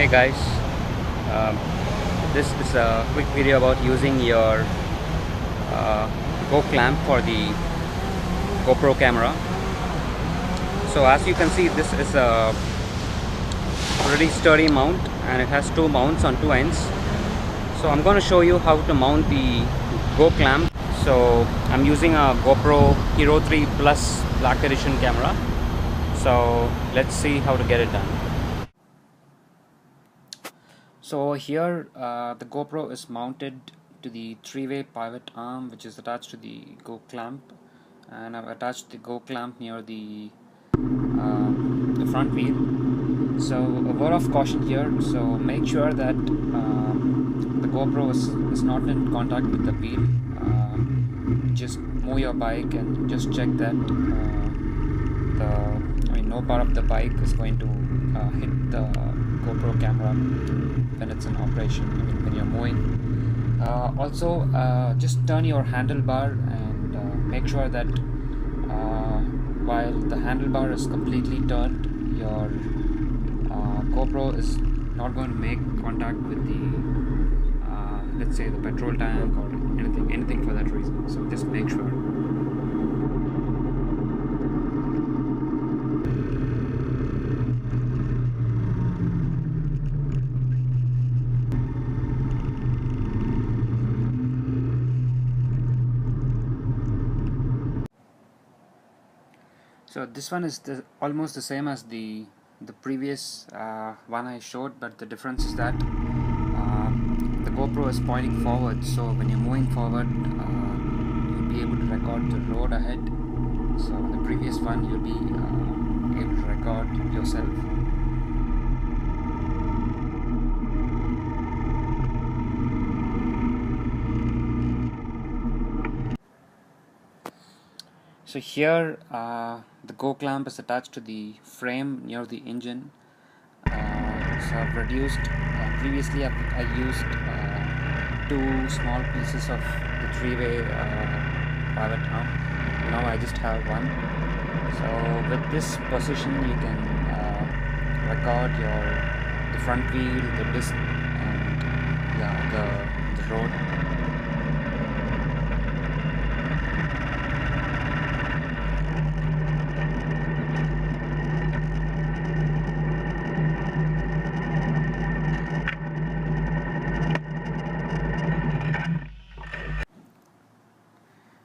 Hey guys, um, this is a quick video about using your GoClamp for the GoPro camera. So as you can see, this is a pretty sturdy mount and it has two mounts on two ends. So I'm going to show you how to mount the GoClamp. So I'm using a GoPro Hero 3 Plus Black Edition camera. So let's see how to get it done. So here the GoPro is mounted to the three-way pivot arm which is attached to the GoClamp, and I've attached the GoClamp near the front wheel. So a word of caution here, so make sure that the GoPro is not in contact with the wheel. Just move your bike and just check that no part of the bike is going to hit the GoPro camera when it's in operation, when you're moving. Also, just turn your handlebar and make sure that while the handlebar is completely turned, your GoPro is not going to make contact with the let's say the petrol tank or anything for that reason. So just make sure. So this one is almost the same as the previous one I showed, but the difference is that the GoPro is pointing forward, so when you're moving forward you'll be able to record the road ahead. So the previous one you'll be able to record yourself. So here the GoClamp is attached to the frame near the engine. So I've reduced, previously I used two small pieces of the three-way pivot arm. Now I just have one. So with this position you can record the front wheel, the disc, and the road.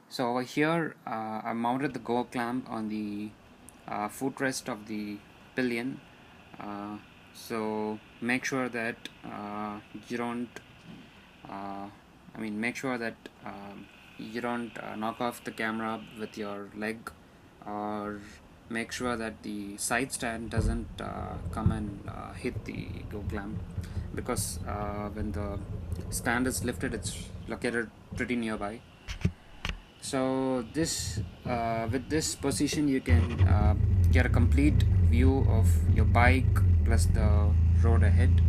So over here I mounted the GoClamp on the footrest of the pillion. So make sure that you don't make sure that you don't knock off the camera with your leg, or make sure that the side stand doesn't come and hit the GoClamp, because when the stand is lifted it's located pretty nearby. So this with this position you can get a complete view of your bike plus the road ahead.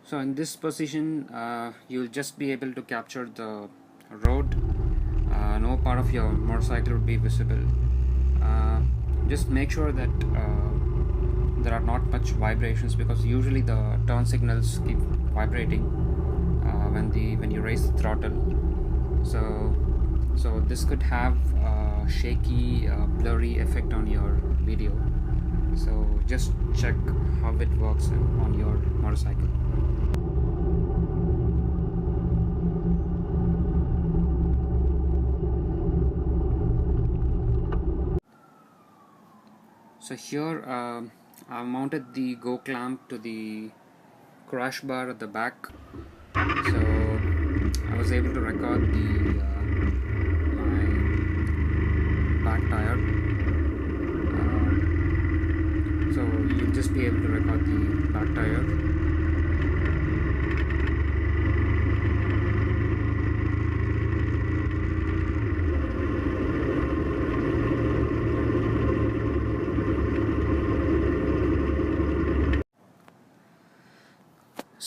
So in this position you'll just be able to capture the road. No part of your motorcycle will be visible. Just make sure that there are not much vibrations, because usually the turn signals keep vibrating when you raise the throttle. So this could have a shaky, blurry effect on your video. So just check how it works on your motorcycle. So here I've mounted the GoClamp to the crash bar at the back. So I was able to record my back tire.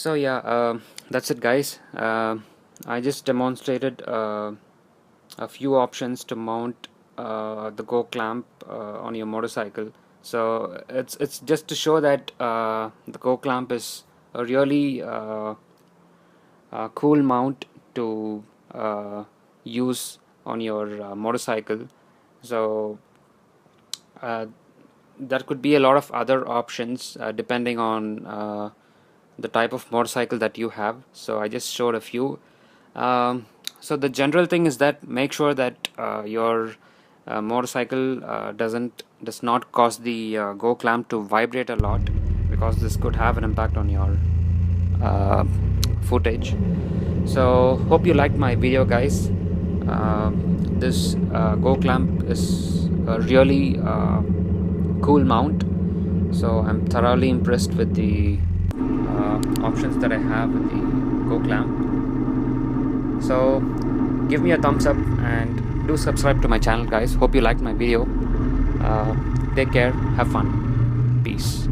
So yeah, that's it guys. I just demonstrated a few options to mount the GoClamp on your motorcycle. So it's just to show that the GoClamp is a really cool mount to use on your motorcycle. So uh, there could be a lot of other options depending on the type of motorcycle that you have. So I just showed a few. So the general thing is that make sure that your motorcycle does not cause the GoClamp to vibrate a lot, because this could have an impact on your footage. So hope you liked my video guys. This GoClamp is a really cool mount, so I'm thoroughly impressed with the options that I have with the GoClamp. So give me a thumbs up and do subscribe to my channel guys. Hope you liked my video. Take care, have fun, peace.